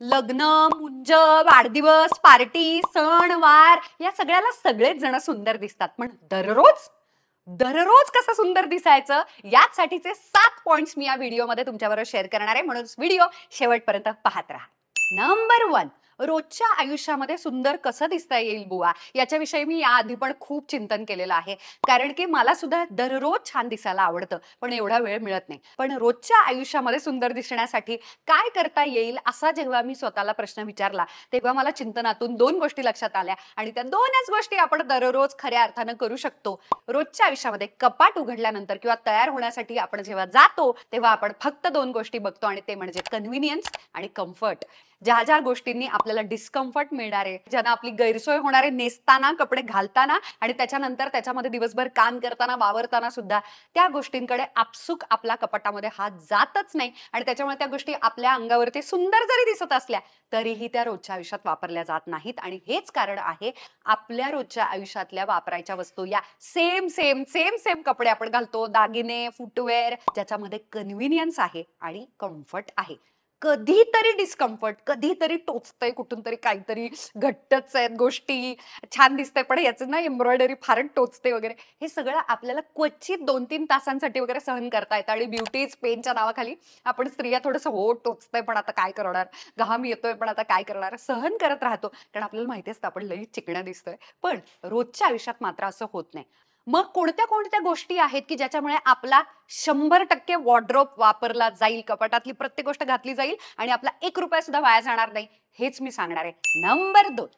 लग्न, मुंज, वाढदिवस, पार्टी, सणवार या सगळ्याला सगळेच जण सुंदर दिसतात, पण दररोज दररोज कसं सुंदर दिसायचं यासाठीचे 7 पॉइंट्स मी या व्हिडिओमध्ये तुमच्याबरोबर शेअर करणार आहे, म्हणून व्हिडिओ शेवटपर्यंत पाहत राहा. नंबर 1, रोजच्या आयुष्यामध्ये सुंदर कसं दिसता येईल बुवा, याच्याविषयी मी याआधी पण खूप चिंतन केलेलं आहे. कारण की मला सुद्धा दररोज छान दिसायला आवडतं, पण एवढा वेळ मिळत नाही. पण रोजच्या आयुष्यामध्ये सुंदर दिसण्यासाठी काय करता येईल असा जेव्हा मी स्वतःला प्रश्न विचारला, तेव्हा मला चिंतनातून 2 गोष्टी लक्षात आल्या आणि त्या 2च गोष्टी आपण दररोज खऱ्या अर्थानं करू शकतो. रोजच्या आयुष्यामध्ये कपाट उघडल्यानंतर किंवा तयार होण्यासाठी आपण जेव्हा जातो, तेव्हा आपण फक्त 2 गोष्टी बघतो आणि ते म्हणजे कन्व्हिनियन्स आणि कम्फर्ट. ज्या ज्या गोष्टींनी आपल्याला डिस्कम्फर्ट मिळणार आहे, ज्यांना आपली गैरसोय होणार आहे नेसताना, कपडे घालताना आणि त्याच्यानंतर त्याच्यामध्ये दिवसभर काम करताना, वावरताना सुद्धा, त्या गोष्टींकडे आपसुक आपल्या कपाटामध्ये हात जातच नाही आणि त्याच्यामुळे त्या गोष्टी आपल्या अंगावरती सुंदर जरी दिसत असल्या तरीही त्या रोजच्या आयुष्यात वापरल्या जात नाहीत. आणि हेच कारण आहे आपल्या रोजच्या आयुष्यातल्या वापरायच्या वस्तू या सेम सेम सेम सेम कपडे आपण घालतो, दागिने, फुटवेअर, ज्याच्यामध्ये कन्व्हिनियन्स आहे आणि कम्फर्ट आहे. कधीतरी डिस्कम्फर्ट, कधीतरी टोचतंय कुठून तरी, काहीतरी घट्टच आहेत गोष्टी, छान दिसतंय पण याचं ना एम्ब्रॉयडरी फारच टोचते वगैरे, हे सगळं आपल्याला क्वचित 2-3 तासांसाठी वगैरे सहन करता येतं. आणि ब्युटीज पेनच्या नावाखाली आपण स्त्रिया थोडंसं हो टोचतंय पण आता काय करणार, घाम येतोय पण आता काय करणार, सहन करत राहतो, कारण आपल्याला माहिती असतं आपण लई चिकण्या दिसतोय. पण रोजच्या आयुष्यात मात्र असं होत नाही. मग कोणत्या कोणत्या गोष्टी आहेत की ज्याच्यामुळे आपला 100% वॉर्डरोब वापरला जाईल, कपाटातली प्रत्येक गोष्ट घातली जाईल आणि आपला 1 रुपया सुद्धा वाया जाणार नाही, हेच मी सांगणार आहे. नंबर 2,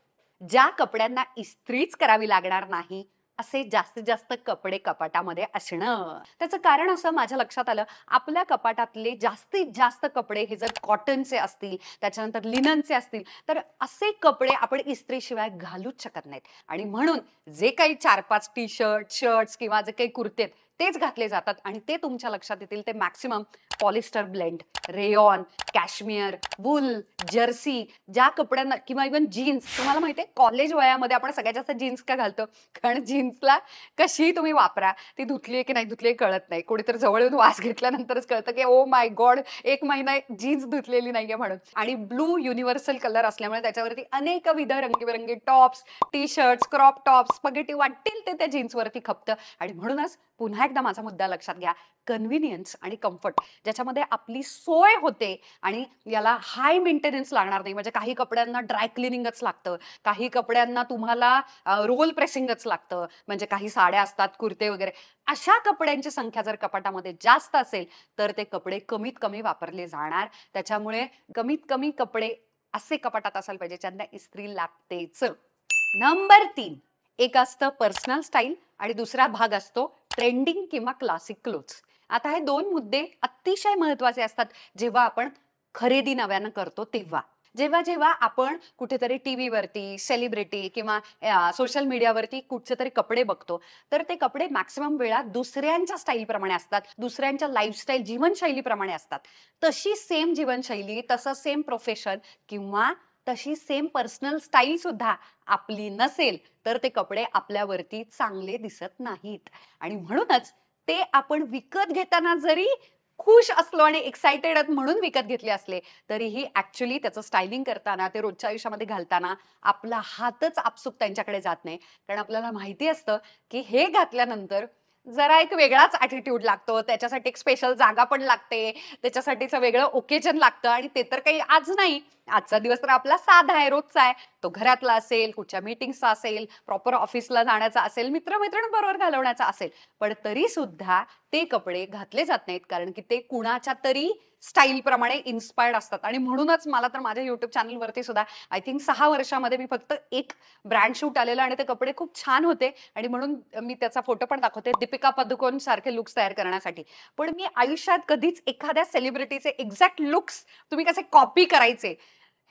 ज्या कपड्यांना इस्त्रीच करावी लागणार नाही असे जास्तीत जास्त कपडे कपाटामध्ये असणं. त्याचं कारण असं माझ्या लक्षात आलं, आपल्या कपाटातले जास्तीत जास्त कपडे हे जर कॉटनचे असतील, त्याच्यानंतर लिननचे असतील, तर असे कपडे आपण इस्त्रीशिवाय घालूच शकत नाहीत. आणि म्हणून जे काही 4-5 टी-शर्ट, शर्ट्स किंवा जे काही कुर्ते तेच घातले जातात आणि ते तुमच्या लक्षात येतील ते maximum polyester blend, rayon, cashmere, wool, jersey, ज्या कपड्यांना किंवा इव्हन जीन्स. तुम्हाला माहिती आहे कॉलेज वयामध्ये आपण सगळ्यात जास्त जीन्स का घालतो, कारण जीन्सला कशीही तुम्ही वापरा, ती धुतली की नाही धुतली कळत नाही. कोणीतरी जवळ येऊन वास घेतल्यानंतरच कळतं की ओ माय गॉड, 1 महिना जीन्स धुतलेली नाहीये म्हणून. आणि ब्लू युनिव्हर्सल कलर असल्यामुळे त्याच्यावरती अनेकविध रंगीबेरंगी tops, T shirts, crop tops, spaghetti वाटतील ते त्या जीन्सवरती खपतं. आणि म्हणूनच पुन्हा एकदा माझा मुद्दा लक्षात घ्या, कन्व्हिनियन्स आणि कम्फर्ट, ज्याच्यामध्ये आपली सोय होते आणि याला हाय मेंटेनन्स लागणार नाही. म्हणजे काही कपड्यांना ड्राय क्लिनिंगच लागतं, काही कपड्यांना तुम्हाला रोल प्रेसिंगच लागतं, म्हणजे काही साड्या असतात, कुर्ते वगैरे. अशा कपड्यांची संख्या जर कपाटामध्ये जास्त असेल तर ते कपडे कमीत कमी वापरले जाणार. त्याच्यामुळे कमीत कमी कपडे असे कपाटात असायला पाहिजे ज्यांना इस्त्री लागतेच. नंबर 3, एक असतं पर्सनल स्टाईल आणि दुसरा भाग असतो ट्रेंडिंग किंवा क्लासिक क्लोथ्स. आता हे 2 मुद्दे अतिशय महत्वाचे असतात जेव्हा आपण खरेदी नव्यानं करतो तेव्हा. जेव्हा जेव्हा आपण कुठेतरी टीव्हीवरती सेलिब्रिटी किंवा सोशल मीडियावरती कुठचे तरी कपडे बघतो, तर ते कपडे मॅक्सिमम वेळा दुसऱ्यांच्या स्टाईलप्रमाणे असतात, दुसऱ्यांच्या लाईफस्टाईल जीवनशैलीप्रमाणे असतात. तशी सेम जीवनशैली, तसं सेम प्रोफेशन किंवा तशी सेम पर्सनल स्टाईल सुद्धा आपली नसेल तर ते कपडे आपल्यावरती चांगले दिसत नाहीत. आणि म्हणूनच ते आपण विकत घेताना जरी खुश असलो आणि एक्साइटेड म्हणून विकत घेतले असले तरीही ऍक्च्युली त्याचं स्टायलिंग करताना, ते रोजच्या आयुष्यामध्ये घालताना आपला हातच आपसुक त्यांच्याकडे जात नाही. कारण आपल्याला माहिती असतं की हे घातल्यानंतर जरा एक वेगळाच ॲटिट्यूड लागतो, त्याच्यासाठी एक स्पेशल जागा पण लागते, त्याच्यासाठीचं वेगळं ओकेजन लागतं. आणि ते तर काही आज नाही, आजचा दिवस तर आपला साधा आहे, रोजचा आहे. तो घरातला असेल, कुठच्या मीटिंगचा असेल, प्रॉपर ऑफिसला जाण्याचा असेल, मित्रमैत्रिणींबरोबर घालवण्याचा असेल, पण तरी सुद्धा ते कपडे घातले जात नाहीत कारण की ते कुणाच्या तरी स्टाईल प्रमाणे इन्स्पायर्ड असतात. आणि म्हणूनच मला तर माझ्या युट्यूब चॅनलवरती सुद्धा आय थिंक 6 वर्षामध्ये मी फक्त एक ब्रँड शूट आलेलं आणि ते कपडे खूप छान होते आणि म्हणून मी त्याचा फोटो पण दाखवते, दीपिका पदुकोण सारखे लुक्स तयार करण्यासाठी. पण मी आयुष्यात कधीच एखाद्या सेलिब्रिटीचे एक्झॅक्ट लुक्स तुम्ही कसे कॉपी करायचे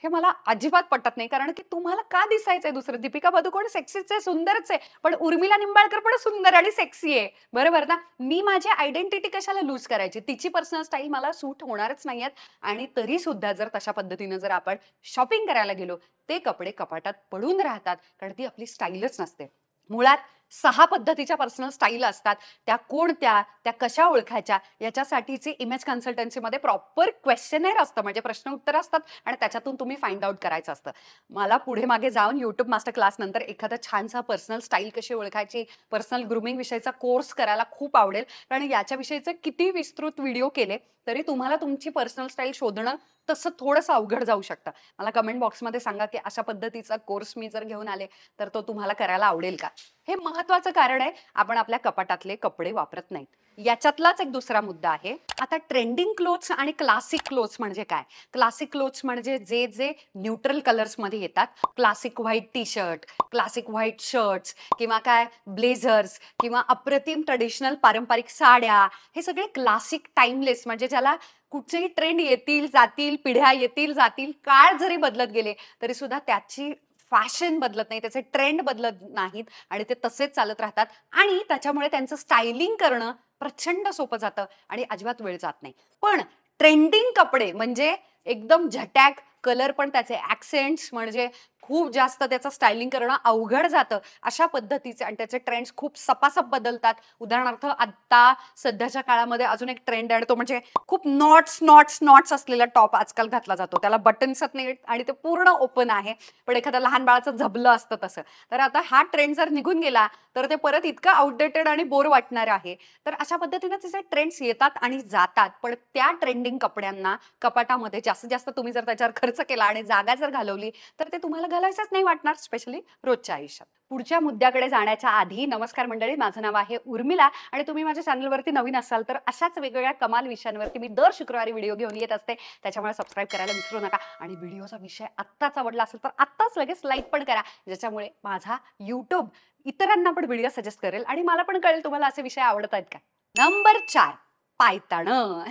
हे मला अजिबात पटत नाही. कारण की तुम्हाला का दिसायचंय दुसरं? दीपिका पदुकोण सेक्सीच आहे, सुंदरच आहे, पण उर्मिला निंबाळकर पण सुंदर आणि सेक्सी आहे, बरोबर ना? मी माझी आयडेंटिटी कशाला लूज करायची? तिची पर्सनल स्टाईल मला सूट होणारच नाहीयेत. आणि तरी सुद्धा जर तशा पद्धतीने जर आपण शॉपिंग करायला गेलो, ते कपडे कपाटात पडून राहतात कारण ती आपली स्टाईलच नसते. मुळात 6 पद्धतीच्या पर्सनल स्टाईल असतात. त्या कोणत्या, त्या कशा ओळखायच्या, याच्यासाठीचे इमेज कन्सल्टन्सीमध्ये प्रॉपर क्वेश्चनेअर असतं, म्हणजे प्रश्न उत्तर असतात आणि त्याच्यातून तुम्ही फाइंड आउट करायचं असतं. मला पुढे मागे जाऊन YouTube मास्टर क्लास नंतर एखादा छानसा पर्सनल स्टाईल कशी ओळखायची, पर्सनल ग्रूमिंग विषयीचा कोर्स करायला खूप आवडेल. कारण याच्याविषयीचे किती विस्तृत व्हिडिओ केले तरी तुम्हाला तुमची पर्सनल स्टाईल शोधणं तसं थोडंसं अवघड जाऊ शकतं. मला कमेंट बॉक्समध्ये सांगा की अशा पद्धतीचा कोर्स मी जर घेऊन आले तर तो तुम्हाला करायला आवडेल का? हे महत्वाचं कारण आहे, आपण आपल्या कपाटातले कपडे वापरत नाहीत. याच्यातलाच एक दुसरा मुद्दा आहे. आता ट्रेंडिंग क्लोथ्स आणि क्लासिक क्लोथ्स म्हणजे काय? क्लासिक क्लोथ्स म्हणजे जे जे न्यूट्रल कलर्समध्ये येतात. Classic white T shirt, classic white shirts किंवा काय ब्लेझर्स किंवा अप्रतिम ट्रेडिशनल पारंपरिक साड्या, हे सगळे क्लासिक टाइमलेस, म्हणजे ज्याला कुठचेही ट्रेंड येतील जातील, पिढ्या येतील जातील, काळ जरी बदलत गेले तरी सुद्धा त्याची फॅशन बदलत नाही, त्याचे ट्रेंड बदलत नाहीत आणि ते तसेच चालत राहतात आणि त्याच्यामुळे त्यांचं स्टायलिंग करणं प्रचंड सोपं जातं आणि अजिबात वेळ जात नाही. पण ट्रेंडिंग कपडे म्हणजे एकदम झटॅक कलर, पण त्याचे ऍक्सेंट्स म्हणजे खूप जास्त त्याचं स्टायलिंग करणं अवघड जातं. अशा पद्धतीचे आणि त्याचे ट्रेंड्स खूप सपासप बदलतात. उदाहरणार्थ आता सध्याच्या काळामध्ये अजून एक ट्रेंड आहे, तो म्हणजे खूप नॉट्स नॉट्स नॉट्स असलेला टॉप आजकाल घातला जातो. त्याला बटन्स नाही आणि ते पूर्ण ओपन आहे, पण एखाद्या लहान बाळाचं झबलं असतं तसं. तर आता हा ट्रेंड जर निघून गेला तर ते परत इतकं आउटडेटेड आणि बोर वाटणार आहे. तर अशा पद्धतीने तिचे ट्रेंड्स येतात आणि जातात, पण त्या ट्रेंडिंग कपड्यांना कपाटामध्ये जास्तीत जास्त तुम्ही जर त्याच्यावर खर्च केला आणि जागा जर घालवली तर ते तुम्हाला घालायचंच नाही वाटणार, स्पेशली रोजच्या आयुष्यात. पुढच्या मुद्द्याकडे जाण्याच्या आधी नमस्कार मंडळी, माझं नाव आहे उर्मिला आणि तुम्ही माझ्या चॅनलवरती नवीन असाल तर अशाच वेगवेगळ्या कमाल विषयांवरती मी दर शुक्रवारी व्हिडिओ घेऊन येत असते. त्याच्यामुळे सबस्क्राईब करायला विसरू नका आणि व्हिडिओचा विषय आत्ताच आवडला असेल तर आत्ताच लगेच लाईक पण करा, ज्याच्यामुळे माझा YouTube इतरांना पण व्हिडिओ सजेस्ट करेल आणि मला पण कळेल तुम्हाला असे विषय आवडत आहेत का. नंबर 4, पायताणं.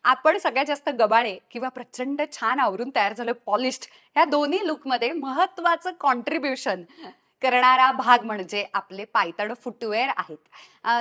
आपण सगळ्यात जास्त गबाळे किंवा प्रचंड छान आवरून तयार झालं पॉलिश्ड, ह्या दोन्ही लुकमध्ये महत्वाचं कॉन्ट्रीब्युशन करणारा भाग म्हणजे आपले पायताण फुटवेअर आहेत.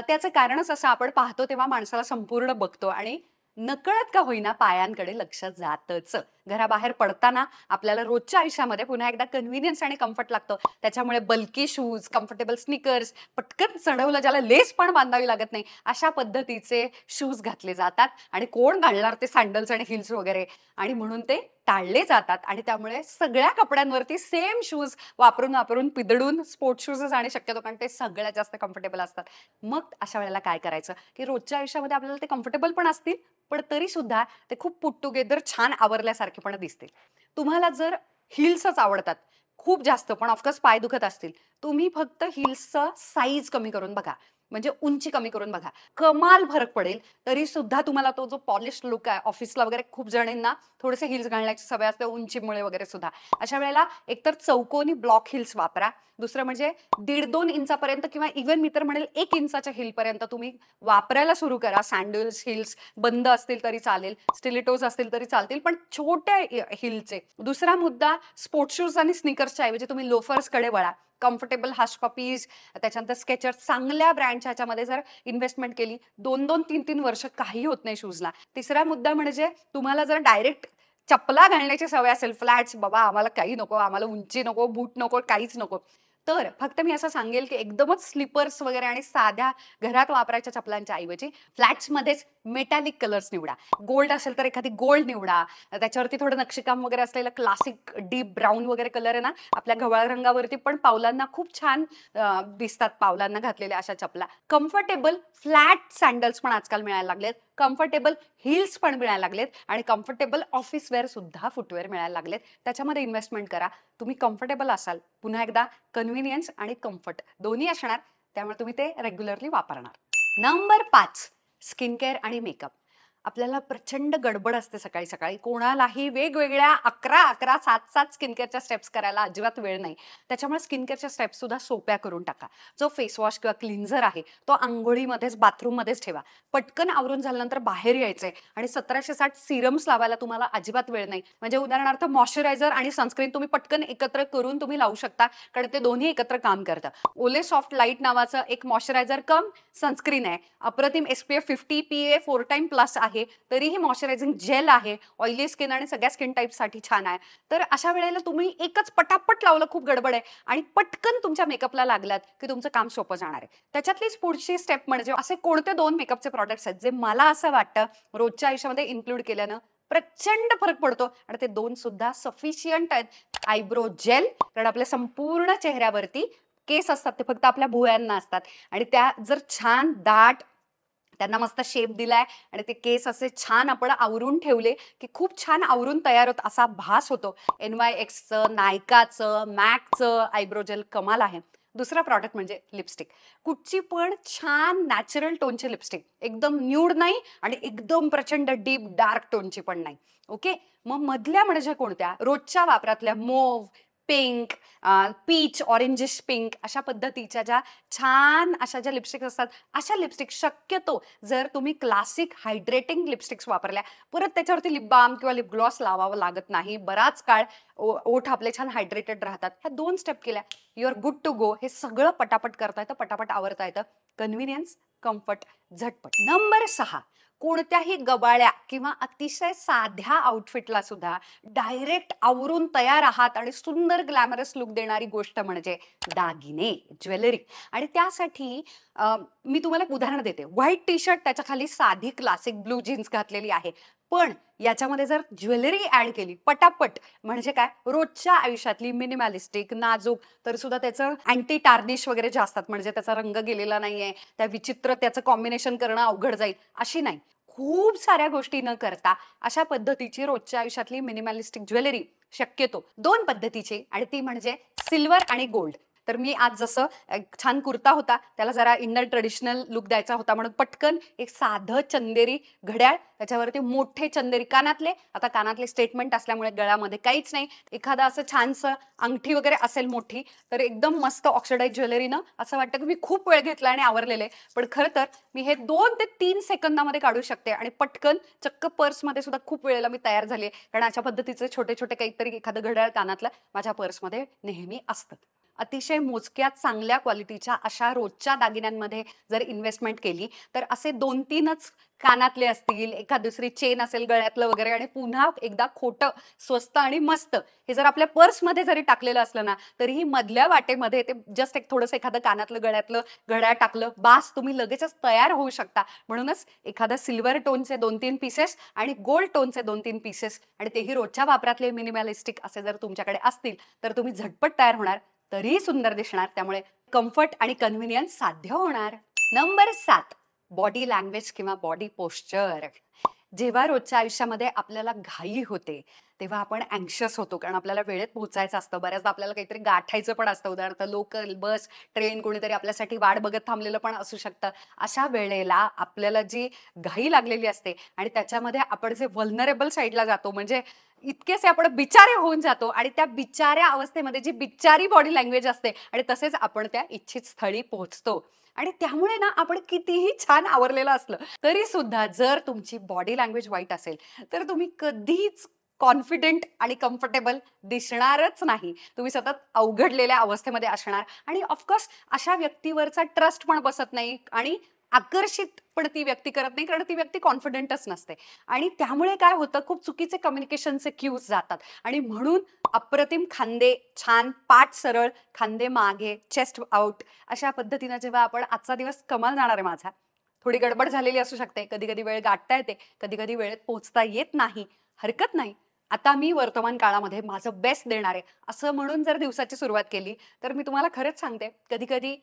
त्याचं कारणच असं, आपण पाहतो तेव्हा माणसाला संपूर्ण बघतो आणि नकळत का होईना पायांकडे लक्ष जातच. घराबाहेर पडताना आपल्याला रोजच्या आयुष्यामध्ये पुन्हा एकदा कन्व्हिनियन्स आणि कम्फर्ट लागतं. त्याच्यामुळे बल्की शूज, कम्फर्टेबल स्निकर्स, पटकन चढवलं ज्याला लेस पण बांधावी लागत नाही, अशा पद्धतीचे शूज घातले जातात आणि कोण घालणार ते सँडल्स आणि हिल्स वगैरे, आणि म्हणून ते टाळले जातात. आणि त्यामुळे सगळ्या कपड्यांवरती सेम शूज वापरून वापरून पिदडून स्पोर्ट्स शूजच आणि शक्यतो, कारण ते सगळ्यात जास्त कम्फर्टेबल असतात. मग अशा वेळेला काय करायचं की रोजच्या आयुष्यामध्ये आपल्याला ते कम्फर्टेबल पण असतील, पण तरी सुद्धा ते खूप पुट टुगेदर छान आवरल्यासारखे पण दिसतील. तुम्हाला जर हिल्सच आवडतात खूप जास्त, पण ऑफकोर्स पाय दुखत असतील, तुम्ही फक्त हिल्सचं साईज कमी करून बघा, म्हणजे उंची कमी करून बघा, कमाल फरक पडेल. तरी सुद्धा तुम्हाला तो जो पॉलिश लुक आहे, ऑफिसला वगैरे खूप जणींना थोडेसे हिल्स घालण्याची सवय असते उंचीमुळे वगैरे सुद्धा, अशा वेळेला एकतर चौकोनी ब्लॉक हिल्स वापरा. दुसरं म्हणजे 1.5-2 इंचापर्यंत किंवा इव्हन मी तर म्हणेल 1 इंचाच्या हिलपर्यंत तुम्ही वापरायला सुरू करा. सँडल्स, हिल्स बंद असतील तरी चालेल, स्टिलिटोज असतील तरी चालतील, पण छोट्या हिलचे. दुसरा मुद्दा, स्पोर्ट्स शूज आणि स्निकर्सच्या ऐवजी तुम्ही लोफर्सकडे वळा. कम्फर्टेबल हश पपीज, त्याच्यानंतर स्केचर्स, चांगल्या ब्रँडच्या ह्याच्यामध्ये जर इन्व्हेस्टमेंट केली, 2-2, 3-3 वर्ष काही होत नाही शूजला. तिसरा मुद्दा म्हणजे, तुम्हाला जर डायरेक्ट चपला घालण्याची सवय असेल, फ्लॅट्स, बाबा आम्हाला काही नको, आम्हाला उंची नको, बूट नको, काहीच नको, तर फक्त मी असं सांगेल की एकदमच स्लीपर्स वगैरे आणि साध्या घरात वापरायच्या चपलांच्या ऐवजी फ्लॅट्समध्येच मेटॅलिक कलर्स निवडा. गोल्ड असेल तर एखादी गोल्ड निवडा, त्याच्यावरती थोडं नक्षीकाम वगैरे असलेलं क्लासिक डीप ब्राऊन वगैरे कलर आहे ना, आपल्या गव्हाळ रंगावरती पण पावलांना खूप छान दिसतात, पावलांना घातलेल्या अशा चपला. कम्फर्टेबल फ्लॅट सँडल्स पण आजकाल मिळायला लागलेत, कम्फर्टेबल हिल्स पण मिळायला लागलेत आणि कम्फर्टेबल ऑफिस वेअर सुद्धा फुटवेअर मिळायला लागलेत. त्याच्यामध्ये इन्व्हेस्टमेंट करा. तुम्ही कम्फर्टेबल असाल, पुन्हा एकदा कन्व्हिनियन्स आणि कम्फर्ट दोन्ही असणार, त्यामुळे तुम्ही ते रेग्युलरली वापरणार. नंबर 5, स्किन केअर आणि मेकअप. आपल्याला प्रचंड गडबड असते सकाळी सकाळी, कोणालाही वेगवेगळ्या 11 7 स्किन केअरच्या स्टेप्स करायला अजिबात वेळ नाही. त्याच्यामुळे स्किन केअरच्या स्टेप्स सुद्धा सोप्या करून टाका. जो फेस वॉश किंवा क्लिन्झर आहे तो आंघोळीमध्येच, बाथरूममध्येच ठेवा. पटकन आवरून झाल्यानंतर बाहेर यायचंय आणि 1760 सिरम्स लावायला तुम्हाला अजिबात वेळ नाही. म्हणजे उदाहरणार्थ मॉइश्चरायझर आणि सनस्क्रीन तुम्ही पटकन एकत्र करून तुम्ही लावू शकता, कारण ते दोन्ही एकत्र काम करतं. ओले सॉफ्ट लाईट नावाचं एक मॉइश्चरायझर कम सनस्क्रीन आहे, अप्रतिम SPF 50 PA 4 टाइम प्लस आहे. आहे, तरीही मॉइश्चरायझिंग जेल आहे, ऑइली स्किन आणि सगळ्या स्किन टाईपसाठी छान आहे. तर अशा वेळेला तुम्ही एकच पटापट लावलं, खूप गडबड आहे आणि पटकन तुमच्या मेकअपला लागलात की तुमचं काम सोपं जाणार आहे. त्याच्यातलीच पुढची स्टेप म्हणजे असे कोणते 2 मेकअपचे प्रॉडक्ट्स आहेत जे मला असं वाटतं रोजच्या आयुष्यामध्ये इन्क्लूड केल्यानं प्रचंड फरक पडतो आणि ते 2 सुद्धा सफिशियंट आहेत. आयब्रो जेल, कारण आपल्या संपूर्ण चेहऱ्यावरती केस असतात, ते फक्त आपल्या भुवयांना असतात आणि त्या जर छान दाट त्यांना मस्त शेप दिलाय आणि ते केस असे छान आपण आवरून ठेवले की खूप छान आवरून तयार होत असा भास होतो. NYXचं, नायकाचं, मॅकचं आयब्रो जेल कमाल आहे. दुसरा प्रॉडक्ट म्हणजे लिपस्टिक. कुठची पण छान नॅचरल टोनची लिपस्टिक, एकदम न्यूड नाही आणि एकदम प्रचंड डीप डार्क टोनची पण नाही. ओके, मग मधल्या म्हणजे कोणत्या रोजच्या वापरातल्या mauve, pink, peach, orangish pink अशा पद्धतीच्या ज्या छान अशा ज्या लिपस्टिक्स असतात, अशा लिपस्टिक शक्यतो जर तुम्ही क्लासिक हायड्रेटिंग लिपस्टिक्स वापरल्या, परत त्याच्यावरती लिप बाम किंवा लिप ग्लॉस लावावं लागत नाही. बराच काळ ओठ आपले छान हायड्रेटेड राहतात. ह्या 2 स्टेप केल्या, you are good to go. हे सगळं पटापट करता येतं, पटापट आवरता येतं. कन्व्हिनियन्स, कम्फर्ट, झटपट. नंबर 6, कोणत्याही गबाळ्या किंवा अतिशय साध्या आउटफिटला सुद्धा डायरेक्ट आवरून तयार आहात आणि सुंदर ग्लॅमरस लुक देणारी गोष्ट म्हणजे दागिने, ज्वेलरी. आणि त्यासाठी मी तुम्हाला एक उदाहरण देते. व्हाईट टी शर्ट, त्याच्या खाली साधी क्लासिक ब्लू जीन्स घातलेली आहे, पण याच्यामध्ये जर ज्वेलरी ऍड केली पटापट, म्हणजे काय, रोजच्या आयुष्यातली मिनिमॅलिस्टिक, नाजूक, तर सुद्धा त्याचं अँटी टार्निश वगैरे जे असतात, म्हणजे त्याचा रंग गेलेला नाहीये, त्या विचित्र त्याचं कॉम्बिनेशन करणं अवघड जाईल अशी नाही, खूप साऱ्या गोष्टी न करता अशा पद्धतीची रोजच्या आयुष्यातली मिनिमॅलिस्टिक ज्वेलरी, शक्यतो 2 पद्धतीची, आणि ती म्हणजे सिल्वर आणि गोल्ड. तर मी आज जसं एक छान कुर्ता होता, त्याला जरा इंडियन ट्रेडिशनल लुक द्यायचा होता म्हणून पटकन एक साधं चंदेरी घड्याळ, त्याच्यावरती मोठे चंदेरी कानातले. आता कानातले स्टेटमेंट असल्यामुळे गळ्यामध्ये काहीच नाही, एखादा असं छानसं अंगठी वगैरे असेल मोठी, तर एकदम मस्त ऑक्सिडाइज ज्वेलरीनं असं वाटतं की मी खूप वेळ घेतला आणि आवरलेले. पण खरं तर मी हे 2 ते 3 सेकंदामध्ये काढू शकते आणि पटकन चक्क पर्समध्ये सुद्धा खूप वेळेला मी तयार झाली, कारण अशा पद्धतीचे छोटे छोटे काहीतरी एखादं घड्याळ कानातलं माझ्या पर्समध्ये नेहमी असतं. अतिशय मोजक्या चांगल्या क्वालिटीच्या अशा रोजच्या दागिन्यांमध्ये जर इन्व्हेस्टमेंट केली, तर असे 2-3च कानातले असतील, एखाद दुसरी चेन असेल गळ्यातलं वगैरे, आणि पुन्हा एकदा खोटं, स्वस्त आणि मस्त हे जर आपल्या पर्समध्ये जरी टाकलेलं असलं ना, तरीही मधल्या वाटेमध्ये ते जस्ट एक थोडंसं एखादं कानातलं गळ्यातलं घड्याळ टाकलं, बास, तुम्ही लगेचच तयार होऊ शकता. म्हणूनच एखादा सिल्वर टोनचे 2-3 पीसेस आणि गोल्ड टोनचे 2-3 पीसेस, आणि तेही रोजच्या वापरातले मिनिमॅलिस्टिक असे जर तुमच्याकडे असतील, तर तुम्ही झटपट तयार होणार, तरीही सुंदर दिसणार. त्यामुळे कम्फर्ट आणि कन्व्हिनियन्स साध्य होणार. नंबर 7, बॉडी लँग्वेज किंवा बॉडी पोश्चर. जेव्हा रोजच्या आयुष्यामध्ये आपल्याला घाई होते, तेव्हा आपण अँक्शियस होतो, कारण आपल्याला वेळेत पोहोचायचं असतं. बऱ्याचदा आपल्याला काहीतरी गाठायचं पण असतं, उदाहरणार्थ लोकल, बस, ट्रेन, कोणीतरी आपल्यासाठी वाट बघत थांबलेलं पण असू शकतं. अशा वेळेला आपल्याला जी घाई लागलेली असते आणि त्याच्यामध्ये आपण जे व्हल्नरेबल साईडला जातो, म्हणजे इतकेसे आपण बिचारे होऊन जातो, आणि त्या बिचाऱ्या अवस्थेमध्ये जी बिचारी बॉडी लँग्वेज असते, आणि तसेच आपण त्या इच्छित स्थळी पोहोचतो. आणि त्यामुळे ना, आपण कितीही छान आवरलेलं असलं तरी सुद्धा जर तुमची बॉडी लँग्वेज वाईट असेल, तर तुम्ही कधीच कॉन्फिडेंट आणि कम्फर्टेबल दिसणारच नाही. तुम्ही सतत अवघडलेल्या अवस्थेमध्ये असणार, आणि ऑफकोर्स अशा व्यक्तीवरचा ट्रस्ट पण बसत नाही, आणि आकर्षित पण ती व्यक्ती करत नाही, कारण ती व्यक्ती कॉन्फिडेंटच नसते. आणि त्यामुळे काय होतं, खूप चुकीचे कम्युनिकेशनचे क्यूज जातात, आणि म्हणून अप्रतिम खांदे, छान पाठ सरळ, खांदे मागे, चेस्ट आउट, अशा पद्धतीनं जेव्हा आपण, आजचा दिवस कमाल जाणार आहे माझा, थोडी गडबड झालेली असू शकते, कधी कधी वेळ गाठता येते, कधी कधी वेळेत पोहोचता येत नाही, हरकत नाही. आता मी वर्तमान काळामध्ये माझं बेस्ट देणार आहे असं म्हणून जर दिवसाची सुरुवात केली, तर मी तुम्हाला खरंच सांगते, कधी कधी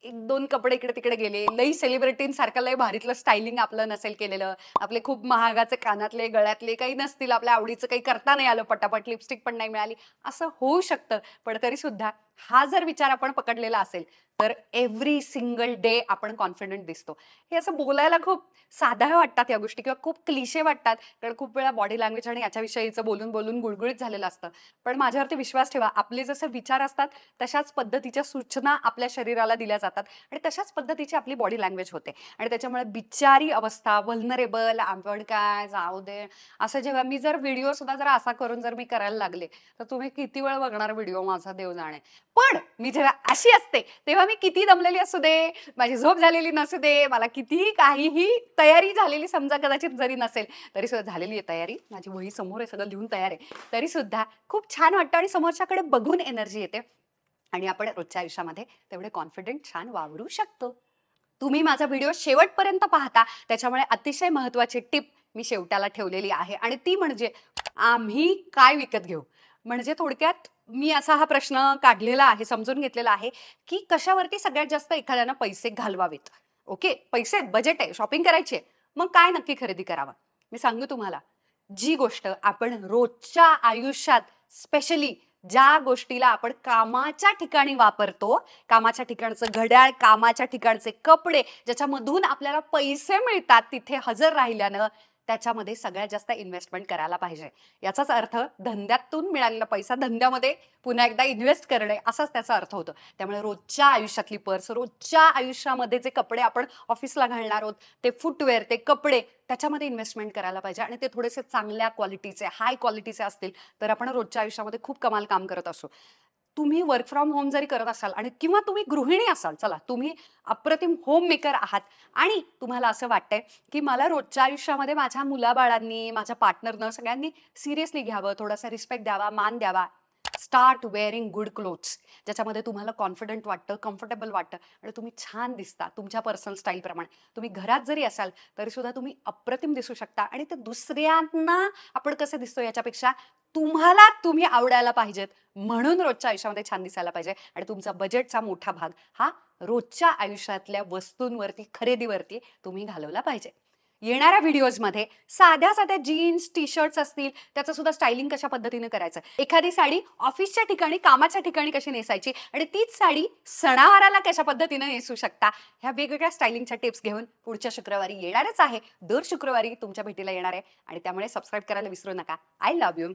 1-2 कपडे इकडे तिकडे गेले, लई सेलिब्रिटींसारखं लई भारीतलं स्टायलिंग आपलं नसेल केलेलं, आपले खूप महागाचे कानातले, गळ्यातले काही नसतील, आपल्या आवडीचं काही करता नाही आलं, पटापट लिपस्टिक पण नाही मिळाली, असं होऊ शकतं. पण तरी सुद्धा हा जर विचार आपण पकडलेला असेल, तर एव्हरी सिंगल डे आपण कॉन्फिडंट दिसतो. हे असं बोलायला खूप साध्या वाटतात या गोष्टी, किंवा खूप क्लिशे वाटतात, कारण खूप वेळा बॉडी लँग्वेज आणि याच्याविषयीचं बोलून बोलून गुळगुळीत झालेलं असतं. पण माझ्यावरती विश्वास ठेवा, आपले जसे विचार असतात तशाच पद्धतीच्या सूचना आपल्या शरीराला दिल्या जातात, आणि तशाच पद्धतीची आपली बॉडी लँग्वेज होते. आणि त्याच्यामुळे बिचारी अवस्था, व्हल्नरेबल, आपण काय जाऊ दे, असं जेव्हा मी जर व्हिडिओ सुद्धा जर असा करून जर मी करायला लागले, तर तुम्ही किती वेळ बघणार व्हिडिओ माझा, देव जाणे. पण मी जेव्हा अशी असते तेव्हा मी किती दमलेली असू दे, माझी झोप झालेली नसू दे, मला किती काहीही तयारी झालेली समजा कदाचित जरी नसेल तरी सुद्धा झालेली आहे तयारी, माझी वही समोर आहे, सगळं लिहून तयार आहे, तरी सुद्धा खूप छान वाटतं आणि समोरच्याकडे बघून एनर्जी येते आणि आपण रोजच्या आयुष्यामध्ये तेवढे कॉन्फिडेंट छान वावरू शकतो. तुम्ही माझा व्हिडिओ शेवटपर्यंत पाहता, त्याच्यामुळे अतिशय महत्त्वाची टिप मी शेवटाला ठेवलेली आहे आणि ती म्हणजे आम्ही काय विकत घेऊ. म्हणजे थोडक्यात मी असा हा प्रश्न काढलेला आहे, समजून घेतलेला आहे की कशावरती सगळ्यात जास्त एखाद्यानं पैसे घालवावेत. ओके, पैसे बजेट आहे, शॉपिंग करायची आहे, मग काय नक्की खरेदी करावं. मी सांगू तुम्हाला, जी गोष्ट आपण रोजच्या आयुष्यात स्पेशली ज्या गोष्टीला आपण कामाच्या ठिकाणी वापरतो, कामाच्या ठिकाणचं घड्याळ, कामाच्या ठिकाणचे कपडे, ज्याच्यामधून आपल्याला पैसे मिळतात तिथे हजर राहिल्यानं, त्याच्यामध्ये सगळ्यात जास्त इन्व्हेस्टमेंट करायला पाहिजे. याचाच अर्थ धंद्यातून मिळालेला पैसा धंद्यामध्ये पुन्हा एकदा इन्व्हेस्ट करणे असाच त्याचा अर्थ होतो. त्यामुळे रोजच्या आयुष्यातली पर्स, रोजच्या आयुष्यामध्ये जे कपडे आपण ऑफिसला घालणार आहोत, ते फुटवेअर, ते कपडे, त्याच्यामध्ये इन्व्हेस्टमेंट करायला पाहिजे आणि ते थोडेसे चांगल्या क्वालिटीचे, हाय क्वालिटीचे असतील तर आपण रोजच्या आयुष्यामध्ये खूप कमाल काम करत असू. तुम्ही वर्क फ्रॉम होम जरी करत असाल आणि किंवा तुम्ही गृहिणी असाल, चला तुम्ही अप्रतिम होम मेकर आहात आणि तुम्हाला असं वाटतंय की मला रोजच्या आयुष्यामध्ये माझ्या मुलाबाळांनी, माझ्या पार्टनरनं सगळ्यांनी सिरियसली घ्यावं, थोडासा रिस्पेक्ट द्यावा, मान द्यावा. स्टार्ट वेअरिंग गुड क्लोथ्स, ज्याच्यामध्ये तुम्हाला कॉन्फिडंट वाटतं, कम्फर्टेबल वाटतं आणि तुम्ही छान दिसता तुमच्या पर्सनल स्टाईलप्रमाणे. तुम्ही घरात जरी असाल तरी सुद्धा तुम्ही अप्रतिम दिसू शकता आणि ते दुसऱ्यांना आपण कसे दिसतो याच्यापेक्षा तुम्हाला तुम्ही आवडायला पाहिजेत, म्हणून रोजच्या आयुष्यामध्ये छान दिसायला पाहिजे आणि तुमचा बजेटचा मोठा भाग हा रोजच्या आयुष्यातल्या वस्तूंवरती, खरेदीवरती तुम्ही घालवला पाहिजे. येणाऱ्या व्हिडिओजमध्ये साध्या साध्या जीन्स, टी शर्ट्स असतील, त्याचं सुद्धा स्टायलिंग कशा पद्धतीने करायचं, एखादी साडी ऑफिसच्या ठिकाणी, कामाच्या ठिकाणी कशी नेसायची आणि तीच साडी सणावाराला कशा पद्धतीने नेसू शकता, ह्या वेगवेगळ्या स्टायलिंगच्या टिप्स घेऊन पुढच्या शुक्रवारी येणारच आहे. दर शुक्रवारी तुमच्या भेटीला येणार आहे आणि त्यामुळे सबस्क्राईब करायला विसरू नका. I love you.